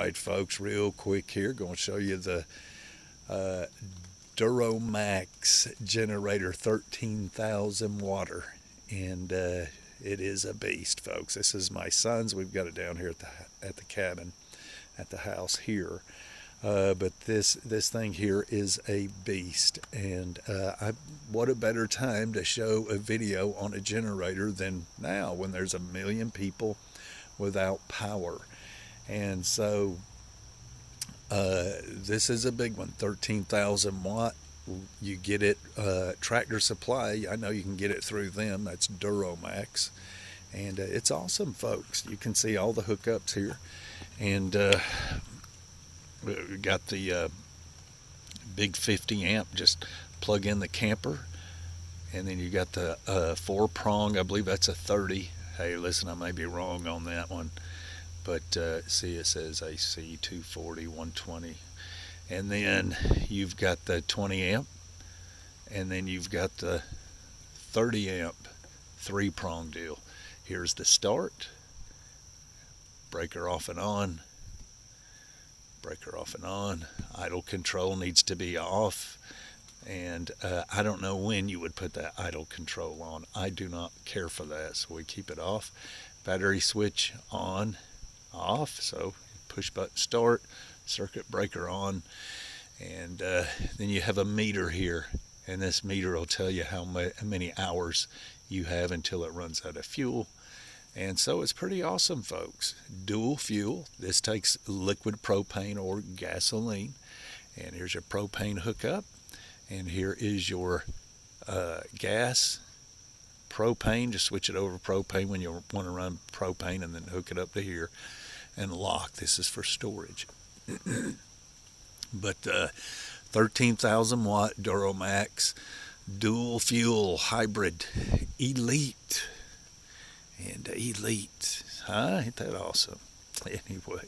right, folks, real quick here, going to show you the uh, DuroMax generator, 13,000 water, and it is a beast, folks. This is my son's. We've got it down here at the cabin, at the house here. But this thing here is a beast, and what a better time to show a video on a generator than now, when there's a million people without power. And so this is a big one, 13,000 watt. You get it Tractor Supply. I know you can get it through them. That's DuroMax, and it's awesome, folks. You can see all the hookups here, and we got the big 50 amp. Just plug in the camper, and then you got the 4-prong. I believe that's a 30. Hey, listen, I may be wrong on that one, but see, it says AC 240 120, and then you've got the 20 amp, and then you've got the 30 amp 3-prong deal. Here's the start, breaker off and on, breaker off and on. Idle control needs to be off, and I don't know when you would put that idle control on. I do not care for that, so we keep it off. Battery switch on, off, so push button start, circuit breaker on, and then you have a meter here, and this meter will tell you how many hours you have until it runs out of fuel. And so it's pretty awesome, folks. Dual fuel. This takes liquid propane or gasoline. And here's your propane hookup. And here is your gas, propane. Just switch it over to propane when you want to run propane, and then hook it up to here and lock. This is for storage. But 13,000 watt DuroMax dual fuel hybrid elite. And elite, huh? Ain't that awesome? Anyway,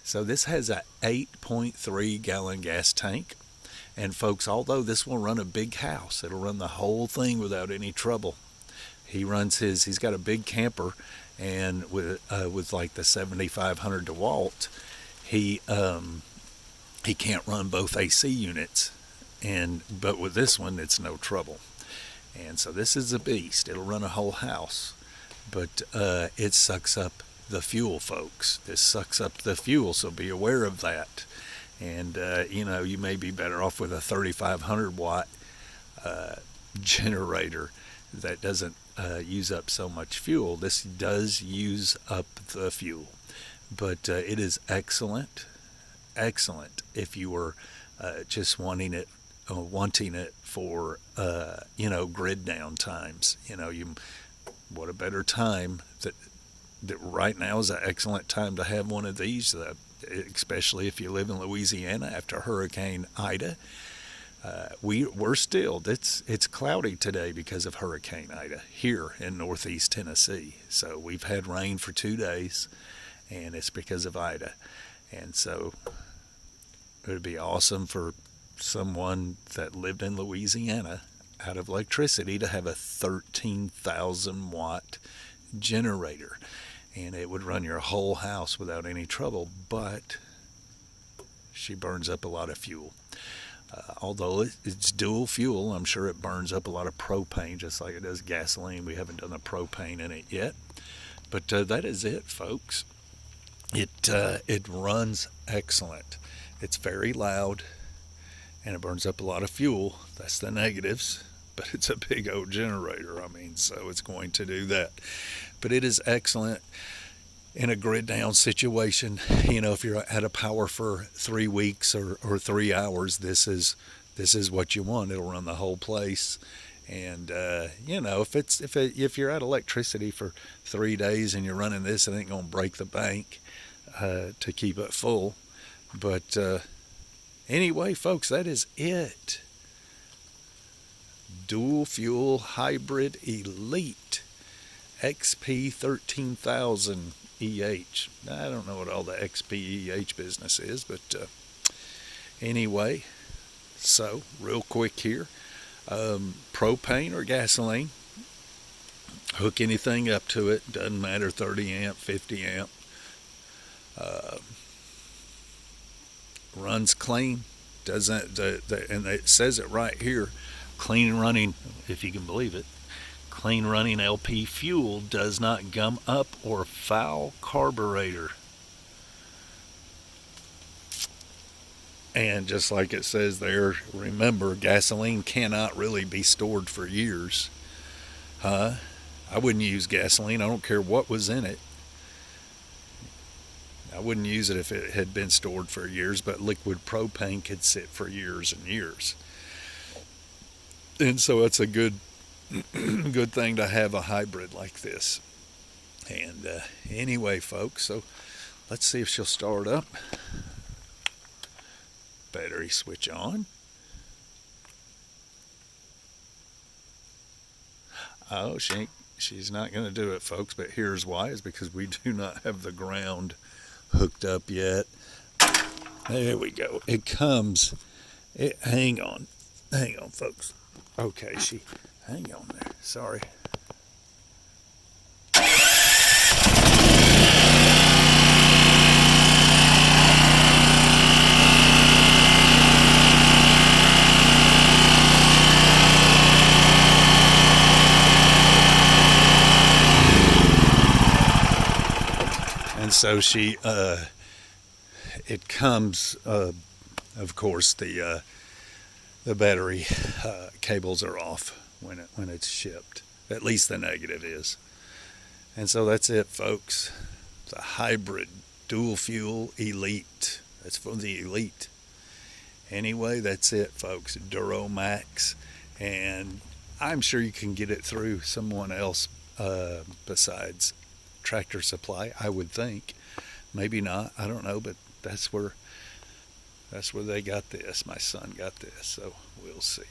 so this has a 8.3 gallon gas tank. And folks, although this will run a big house, it'll run the whole thing without any trouble. He's got a big camper, and with like the 7,500 DeWalt, he can't run both AC units, but with this one, it's no trouble. And so this is a beast. It'll run a whole house. But it sucks up the fuel, folks. This sucks up the fuel, so be aware of that. And, you may be better off with a 3,500 watt generator that doesn't use up so much fuel. This does use up the fuel. But it is excellent if you were just wanting it for, grid down times. What a better time that right now is an excellent time to have one of these, especially if you live in Louisiana after Hurricane Ida. It's cloudy today because of Hurricane Ida here in northeast Tennessee. So we've had rain for 2 days, and it's because of Ida. And so it would be awesome for someone that lived in Louisiana out of electricity to have a 13,000 watt generator, and it would run your whole house without any trouble. But she burns up a lot of fuel. Although it's dual fuel, I'm sure it burns up a lot of propane just like it does gasoline. We haven't done the propane in it yet, but that is it, folks. It runs excellent. It's very loud, and it burns up a lot of fuel. That's the negatives. But it's a big old generator, so it's going to do that. But it is excellent in a grid down situation. If you're out of power for 3 weeks or 3 hours, this is what you want. It'll run the whole place. And if you're out of electricity for 3 days and you're running this, it ain't gonna break the bank to keep it full. But anyway, folks, that is it. Dual fuel hybrid elite XP 13,000 EH. I don't know what all the XPEH business is, but anyway, so real quick here, propane or gasoline, hook anything up to it, doesn't matter, 30 amp, 50 amp, runs clean, doesn't and it says it right here, clean running, if you can believe it, clean running LP fuel does not gum up or foul carburetor. And just like it says there, remember, gasoline cannot really be stored for years. I wouldn't use gasoline. I don't care what was in it. I wouldn't use it if it had been stored for years, but liquid propane could sit for years and years. And so it's a good good thing to have a hybrid like this. And anyway, folks, so let's see if she'll start up. Battery switch on. Oh, she's not going to do it, folks, but here's why. Is because we do not have the ground hooked up yet. There we go. It comes. Hang on, folks. Okay, hang on there. Sorry. And so it comes, of course, the battery cables are off when it's shipped. At least the negative is. And so that's it, folks. The hybrid dual fuel elite. That's for the elite. Anyway, that's it, folks. DuroMax. And I'm sure you can get it through someone else besides Tractor Supply, I would think. Maybe not, I don't know, but that's where they got this. My son got this, so we'll see.